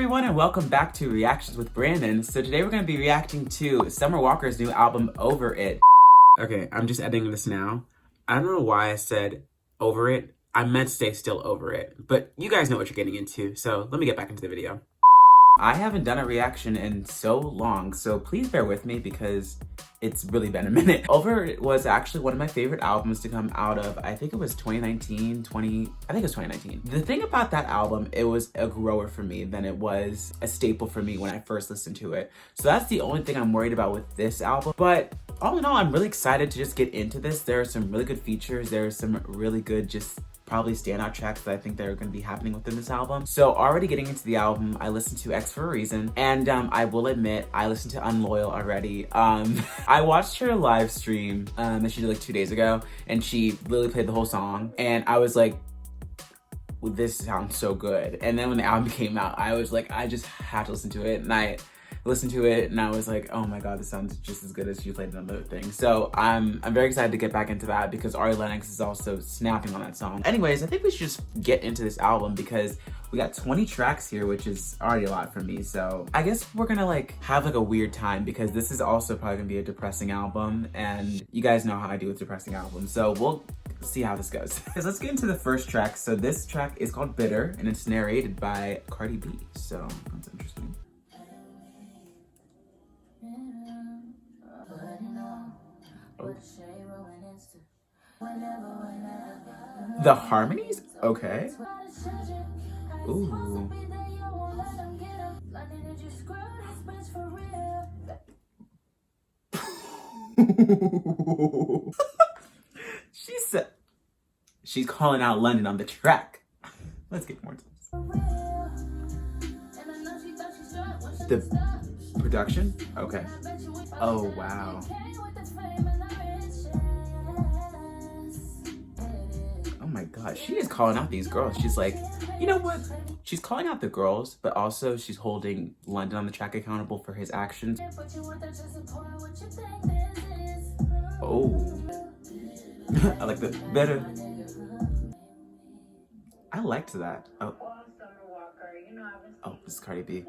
everyone, and welcome back to Reactions with Brandon. So today we're going to be reacting to Summer Walker's new album, Over It. Okay, I'm just editing this now. I don't know why I said over it. I meant to say still over it, but you guys know what you're getting into, so let me get back into the video. I haven't done a reaction in so long, so please bear with me because it's really been a minute. Over It was actually one of my favorite albums to come out of, I think it was 2019. The thing about that album, it was a grower for me than it was a staple for me when I first listened to it. So that's the only thing I'm worried about with this album. But all in all, I'm really excited to just get into this. There are some really good features. There are some really good just probably standout tracks that I think that are going to be happening within this album. So already getting into the album, I listened to X for a Reason, and I will admit, I listened to Unloyal already. I watched her live stream that she did like 2 days ago, and she literally played the whole song, and I was like, well, this sounds so good. And then when the album came out, I was like, I just have to listen to it, and I listened to it and I was like, oh my god, this sounds just as good as she played another thing. So I'm very excited to get back into that because Ari Lennox is also snapping on that song. Anyways, I think we should just get into this album because we got 20 tracks here, which is already a lot for me. So I guess we're gonna like have like a weird time because this is also probably gonna be a depressing album, and you guys know how I do with depressing albums. So we'll see how this goes. Let's get into the first track. So this track is called Bitter and it's narrated by Cardi B. So that's interesting. The harmonies? Okay. Ooh. She said she's calling out London on the track. Let's get more to this. The production? Okay. Oh, wow. Oh my god, she is calling out these girls. She's like, you know what? She's calling out the girls, but also she's holding London on the track accountable for his actions. Oh. I like the better. I liked that. Oh. Oh, this is Cardi B.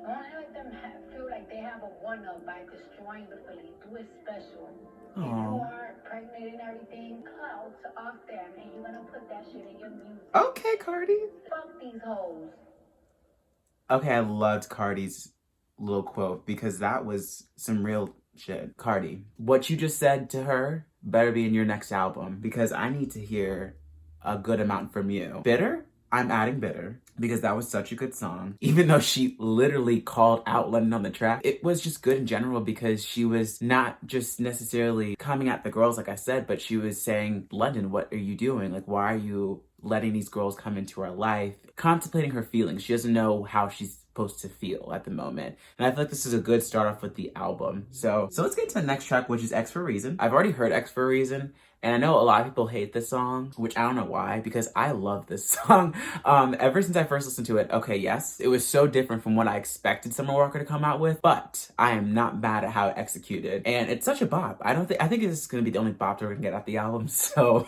Feel like they have a one-up by destroying the feeling. Do it special. Aww. If you are pregnant and everything, clouds off there, and you're gonna put that shit in your music. Okay, Cardi. Fuck these hoes. Okay, I loved Cardi's little quote because that was some real shit. Cardi, what you just said to her better be in your next album because I need to hear a good amount from you. Bitter? I'm adding Bitter because that was such a good song. Even though she literally called out London on the track, it was just good in general because she was not just necessarily coming at the girls like I said, but she was saying, London, what are you doing? Like, why are you letting these girls come into our life? Contemplating her feelings. She doesn't know how she's supposed to feel at the moment. And I feel like this is a good start off with the album. So let's get to the next track, which is X for a Reason. I've already heard X for a Reason, and I know a lot of people hate this song, which I don't know why, because I love this song. Ever since I first listened to it, okay, yes, it was so different from what I expected Summer Walker to come out with, but I am not mad at how it executed. And it's such a bop. I think this is gonna be the only bop that we're gonna get at the album, so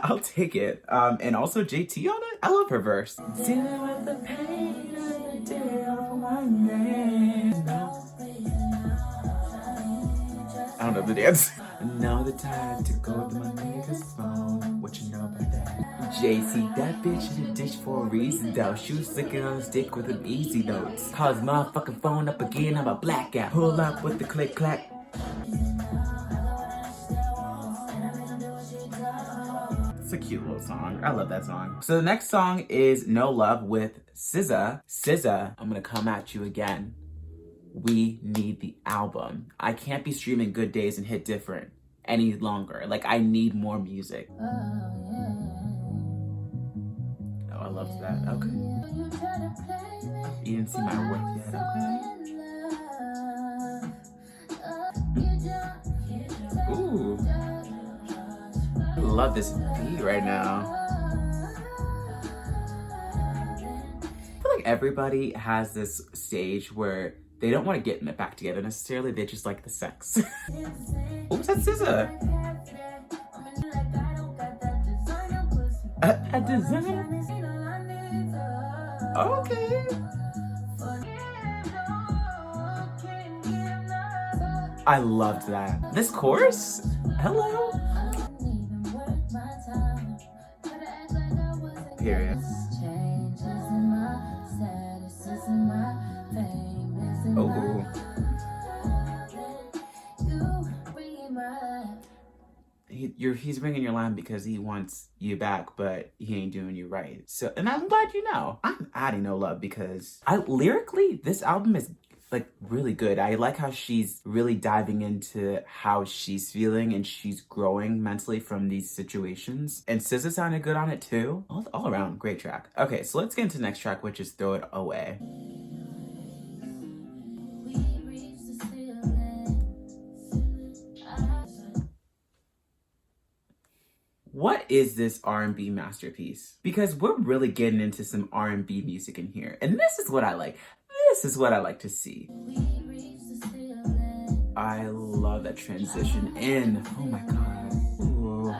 I'll take it. And also JT on it, I love her verse. Dealing with the pain of the day of one day. I don't know the dance. Now the time to go to my nigga's phone. What you know about that? JC, that bitch in the dish for a reason though. She was sticking on a stick with them easy notes. Cause motherfucking phone up again, I'm a blackout. Pull up with the click clack. It's a cute little song. I love that song. So the next song is No Love with SZA. SZA, I'm gonna come at you again. We need the album. I can't be streaming Good Days and Hit Different any longer. Like, I need more music. Oh, I loved that. Okay. You didn't see my work yet, okay? Ooh. I love this beat right now. I feel like everybody has this stage where they don't want to get back together necessarily, they just like the sex. What was that SZA? A design? Okay. I loved that. This chorus? Hello? Period. Oh. He's bringing your line because he wants you back, but he ain't doing you right. So, and I'm glad you know. I'm adding no love because lyrically, this album is like really good. I like how she's really diving into how she's feeling and she's growing mentally from these situations. And SZA sounded good on it too. All around, great track. Okay, so let's get into the next track, which is Throw It Away. What is this R&B masterpiece? Because we're really getting into some R&B music in here. And this is what I like. This is what I like to see. I love that transition in. Oh my God. Ooh.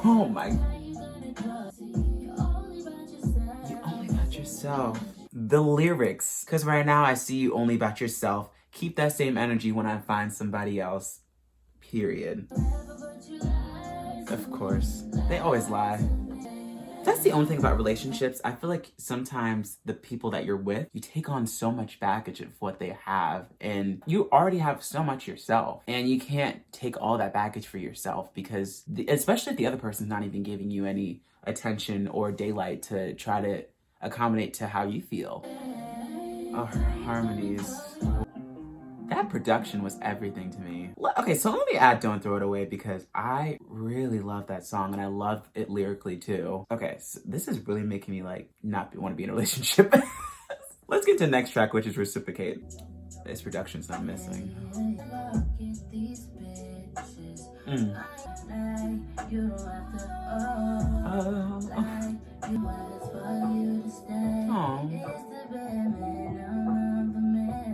Oh my God. The lyrics, because right now I see you only about yourself. Keep that same energy when I find somebody else. Period. Of course. They always lie. That's the only thing about relationships. I feel like sometimes the people that you're with, you take on so much baggage of what they have, and you already have so much yourself, and you can't take all that baggage for yourself because, especially if the other person's not even giving you any attention or daylight to try to accommodate to how you feel. Oh, her harmonies. That production was everything to me. Okay, so let me add Don't Throw It Away because I really love that song and I love it lyrically too. Okay, so this is really making me like not want to be in a relationship. Let's get to the next track, which is Reciprocate. This production's not missing.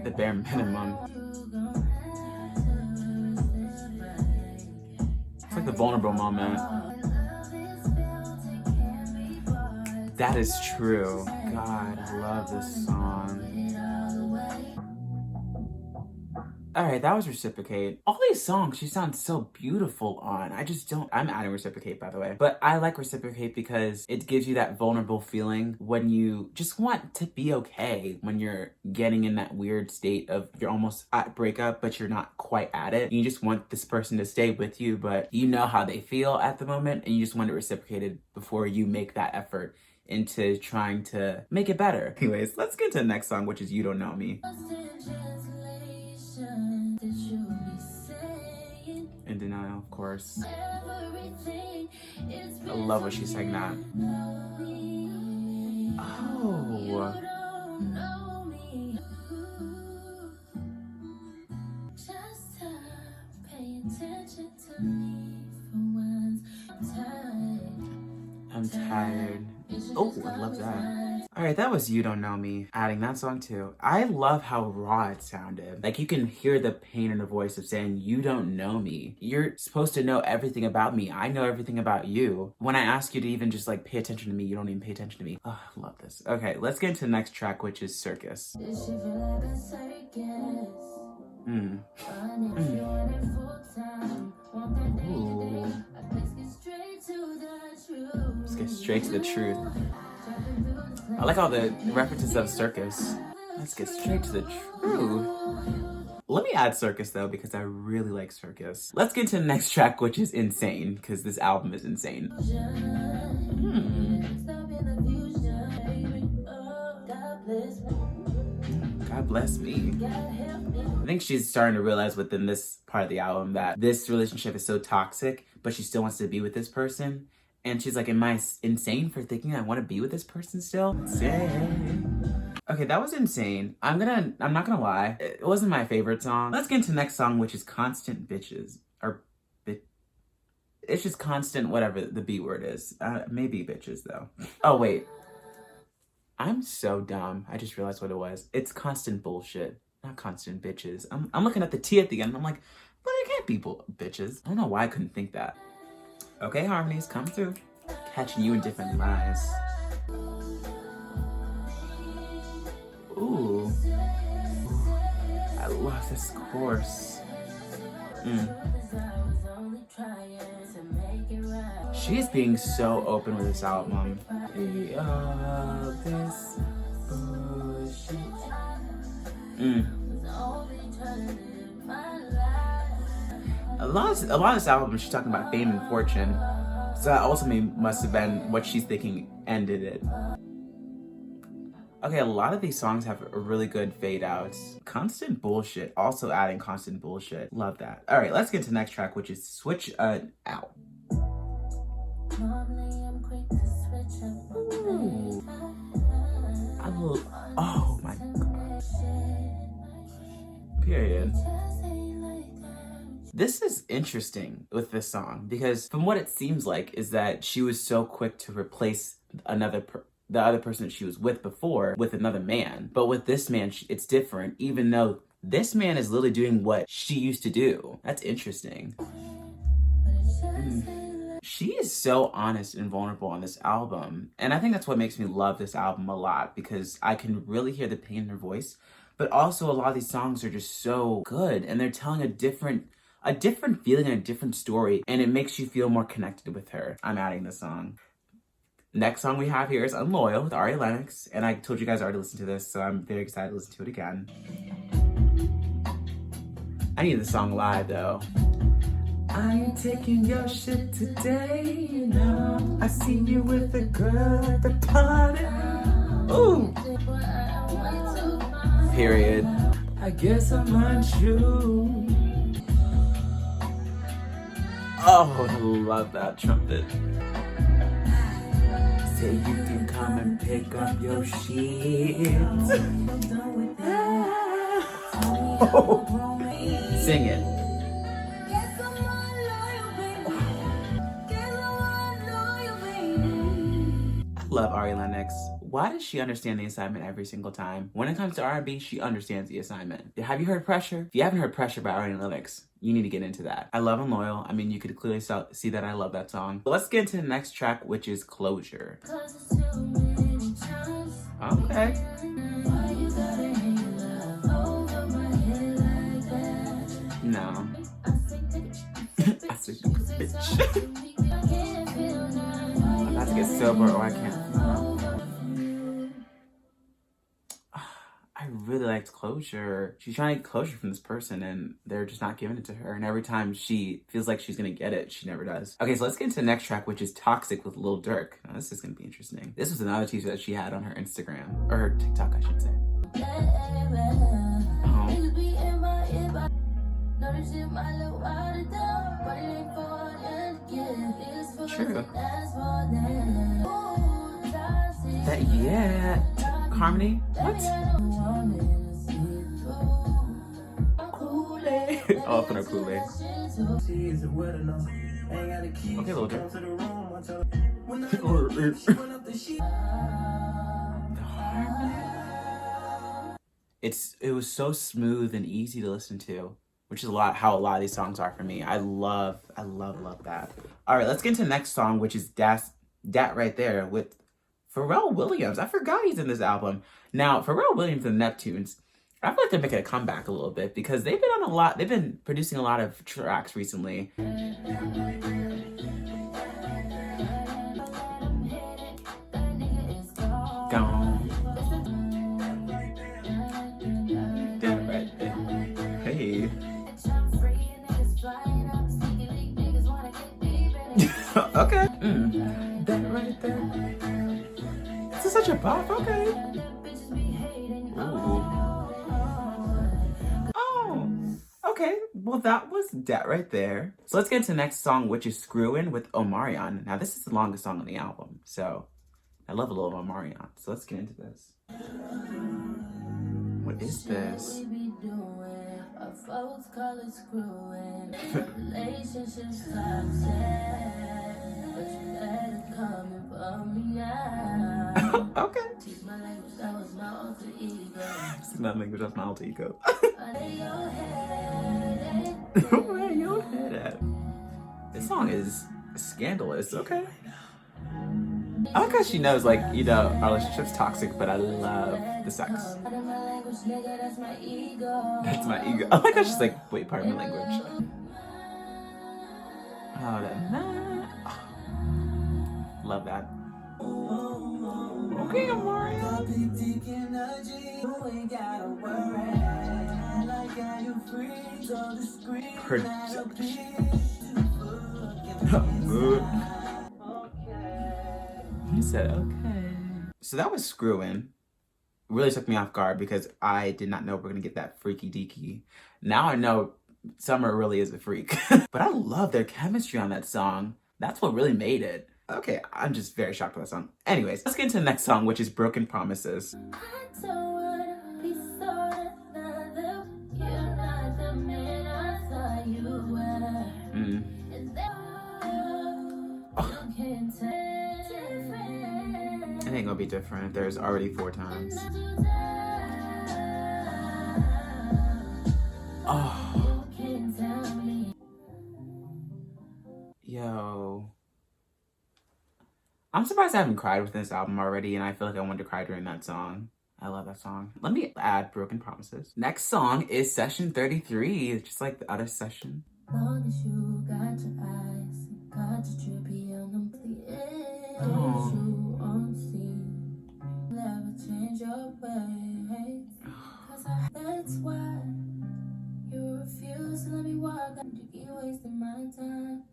The bare minimum. It's like the vulnerable moment. That is true. God, I love this song. Alright, that was Reciprocate. All these songs she sounds so beautiful on. I'm adding Reciprocate, by the way. But I like Reciprocate because it gives you that vulnerable feeling when you just want to be okay, when you're getting in that weird state of you're almost at breakup, but you're not quite at it. You just want this person to stay with you, but you know how they feel at the moment, and you just want it reciprocated before you make that effort into trying to make it better. Anyways, let's get to the next song, which is You Don't Know Me. In Denial, of course. I love what she sang that. Oh. I'm tired. Oh, I love that. Alright, that was You Don't Know Me. Adding that song too. I love how raw it sounded. Like you can hear the pain in the voice of saying, you don't know me. You're supposed to know everything about me. I know everything about you. When I ask you to even just like pay attention to me, you don't even pay attention to me. Oh, I love this. Okay, let's get into the next track, which is Circus. Ooh. Let's get straight to the truth. I like all the references of Circus. Let's get straight to the truth. Let me add Circus though, because I really like Circus. Let's get to the next track, which is Insane, because this album is insane. God bless me. I think she's starting to realize within this part of the album that this relationship is so toxic, but she still wants to be with this person. And she's like, am I insane for thinking I want to be with this person still? Insane. Okay, that was insane. I'm not gonna lie. It wasn't my favorite song. Let's get into the next song, which is Constant Bitches. It's just constant whatever the B word is. Maybe bitches, though. Oh, wait. I'm so dumb. I just realized what it was. It's constant bullshit, not constant bitches. I'm looking at the T at the end, and I'm like, but it can't be bitches. I don't know why I couldn't think that. Okay, harmonies, come through. Catching you in different lies. Ooh. I love this chorus. She is being so open with this album. This bullshit. A lot of this album, she's talking about fame and fortune. So that ultimately must have been what she's thinking ended it. Okay, a lot of these songs have really good fade outs. Constant bullshit, also adding constant bullshit. Love that. All right, let's get to the next track, which is Switch Out. Ooh. Oh my god. Period. This is interesting with this song because from what it seems like is that she was so quick to replace the other person that she was with before with another man. But with this man, it's different, even though this man is literally doing what she used to do. That's interesting. She is so honest and vulnerable on this album. And I think that's what makes me love this album a lot because I can really hear the pain in her voice. But also a lot of these songs are just so good and they're telling a different feeling and a different story. And it makes you feel more connected with her. I'm adding this song. Next song we have here is Unloyal with Ari Lennox. And I told you guys already listened to this, so I'm very excited to listen to it again. I need the song live though. I ain't taking your shit today, you know. I seen you with a girl at the party. Ooh. Period. I guess I'm untrue. Oh, I love that trumpet. Say you can come and pick up your shit. Oh. Sing it. I love Ari Lennox. Why does she understand the assignment every single time? When it comes to R&B, she understands the assignment. Have you heard Pressure? If you haven't heard Pressure by Ari Lennox, you need to get into that. I love Unloyal. I mean, you could clearly see that I love that song. But let's get into the next track, which is Closure. Okay. No. I see you, bitch. I'm about to get sober or I can't. I really liked Closure. She's trying to get closure from this person and they're just not giving it to her. And every time she feels like she's gonna get it, she never does. Okay, so let's get into the next track, which is Toxic with Lil Durk. Now, this is gonna be interesting. This was another teaser that she had on her Instagram, or her TikTok, I should say. True. That, yeah. Harmony? What? Oh, I'll put her Kool-Aid. Okay, Lil Durk. It was so smooth and easy to listen to, which is how a lot of these songs are for me. I love that. All right, let's get into the next song, which is Dat Right There with Pharrell Williams. I forgot he's in this album. Now, Pharrell Williams and Neptunes, I feel like they're making a comeback a little bit because they've been producing a lot of tracks recently. Gone. Dat Right There. Hey. Okay. Dat Right There. This is such a pop, okay. Ooh. Oh, okay. Well, that was Dat Right There. So let's get into the next song, which is Screwin with Omarion. Now, this is the longest song on the album, so I love a little Omarion. So let's get into this. What is this? Okay. Speak my language, that was my alter ego. Where your head at? This song is Scandalous, okay. I like how she knows, like, you know, our relationship's toxic, but I love the sex. That's my ego. I like how she's like, wait, pardon my language. Oh, love that. Okay, Mario. He said, okay. So that was Screwin. Really took me off guard because I did not know we're gonna get that freaky deaky. Now I know Summer really is a freak. But I love their chemistry on that song. That's what really made it. Okay, I'm just very shocked by that song. Anyways, let's get into the next song, which is Broken Promises. It ain't gonna be different. There's already 4 times. Oh. Yo. I'm surprised I haven't cried with this album already, and I feel like I wanted to cry during that song. I love that song. Let me add Broken Promises. Next song is Session 33, just like the other session. Long as you got your eyes, got your trippy on them, never change your ways. That's why you refuse to let me walk. You keep wasting my time.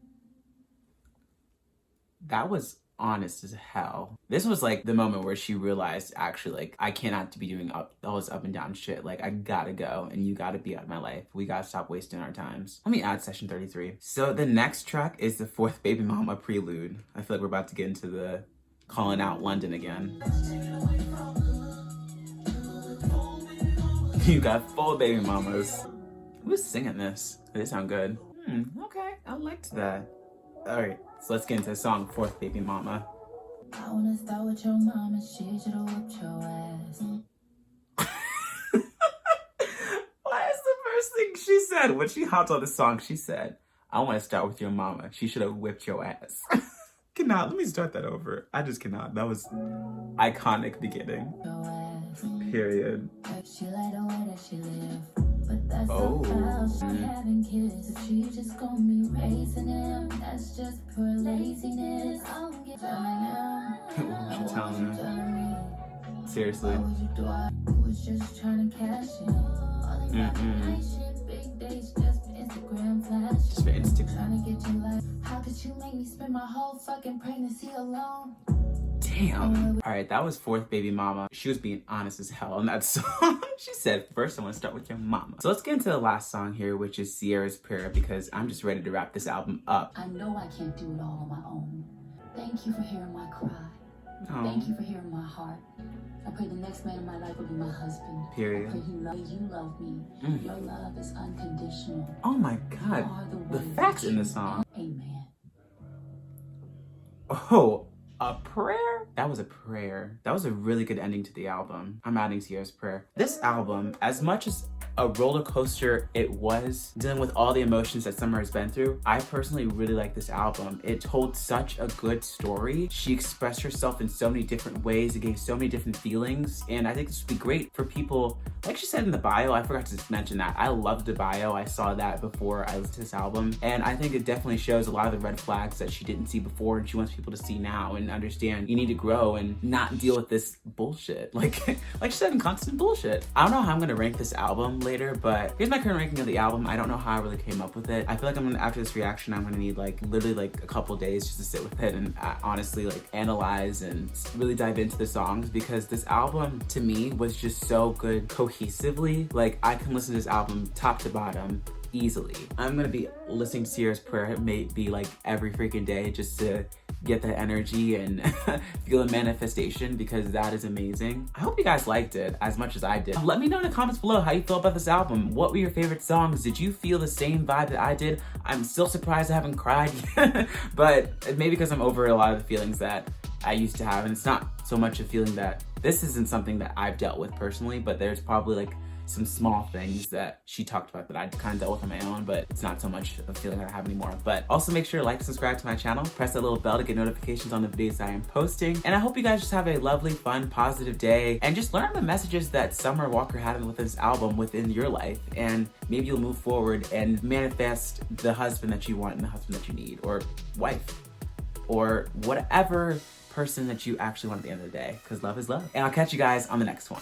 That was honest as hell. This was like the moment where she realized, actually, like, I cannot be doing all this up and down shit. Like, I gotta go and you gotta be out of my life. We gotta stop wasting our times. Let me add Session 33. So the next track is the 4th Baby Mama Prelude. I feel like we're about to get into the calling out London again. You got 4 baby mamas. Who's singing this? They sound good. Okay, I liked that. Alright, so let's get into the song 4th Baby Mama. I wanna start with your mama, she should've whipped your ass. Why is the first thing she said when she hopped on the song? She said, I wanna start with your mama, she should've whipped your ass. Cannot, let me start that over. I just cannot. That was iconic beginning. Period. She like the way that she live. But that's having kids. If she just gonna be raising him, that's just pure laziness. I don't get what you telling her? Seriously. Was just trying to cash in. Big days just for Instagram flash. Just for Instagram. Trying to get your life. How could you make me spend my whole fucking pregnancy alone? Damn. Alright, that was 4th Baby Mama. She was being honest as hell in that song. She said, first I want to start with your mama. So let's get into the last song here, which is Ciara's Prayer, because I'm just ready to wrap this album up. I know I can't do it all on my own. Thank you for hearing my cry. Oh. Thank you for hearing my heart. I pray the next man in my life will be my husband. Period. I pray he loves you, love me. Your love is unconditional. Oh my God. The facts in the song. Amen. Oh. A prayer? That was a prayer. That was a really good ending to the album. I'm adding Ciara's Prayer. This album, as much as a roller coaster it was, dealing with all the emotions that Summer has been through, I personally really like this album. It told such a good story. She expressed herself in so many different ways. It gave so many different feelings. And I think this would be great for people, like she said in the bio, I forgot to mention that. I loved the bio. I saw that before I listened to this album. And I think it definitely shows a lot of the red flags that she didn't see before and she wants people to see now and understand you need to grow and not deal with this bullshit. Like she said, constant bullshit. I don't know how I'm gonna rank this album later, but here's my current ranking of the album. I don't know how I really came up with it. I feel like after this reaction, I'm gonna need literally a couple days just to sit with it and honestly analyze and really dive into the songs, because this album to me was just so good cohesively. I can listen to this album top to bottom easily. I'm gonna be listening to Ciara's Prayer maybe every freaking day just to get that energy and feel a manifestation, because that is amazing. I hope you guys liked it as much as I did. Let me know in the comments below how you feel about this album. What were your favorite songs? Did you feel the same vibe that I did? I'm still surprised I haven't cried yet, but maybe because I'm over a lot of the feelings that I used to have, and it's not so much a feeling that this isn't something that I've dealt with personally, but there's probably some small things that she talked about that I kind of dealt with on my own, but it's not so much a feeling that I have anymore. But also make sure to like, subscribe to my channel, press that little bell to get notifications on the videos I am posting. And I hope you guys just have a lovely, fun, positive day and just learn the messages that Summer Walker had with this album within your life. And maybe you'll move forward and manifest the husband that you want and the husband that you need, or wife, or whatever person that you actually want at the end of the day, because love is love. And I'll catch you guys on the next one.